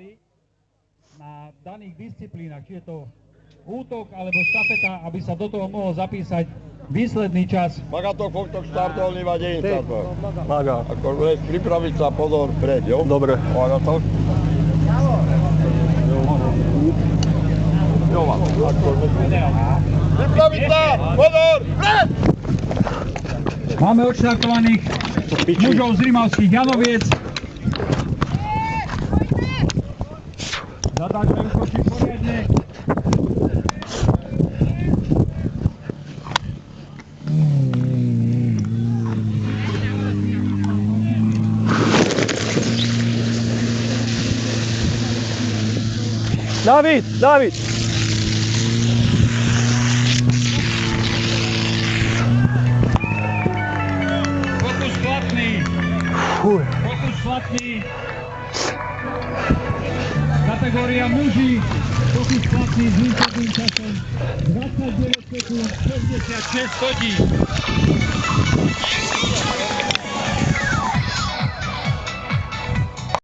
štafety na daných disciplínach, či je to útok alebo štafeta, aby sa do toho mohol zapísať výsledný čas. Maga to kokto štartoval, nevadí sa to. Maga. Ako budeš pripraviť sa, pozor, pred, jo? Dobre. Maga to. Pripraviť sa, pozor, pred! Máme odštartovaných mužov z Rimavských Janoviec. Zadáčajú koši poriadne. David, David! Fokus platný. Fokus platný. Kategória muži. Fokus platný s výsledným časom 29 sekúnd 66 hodín.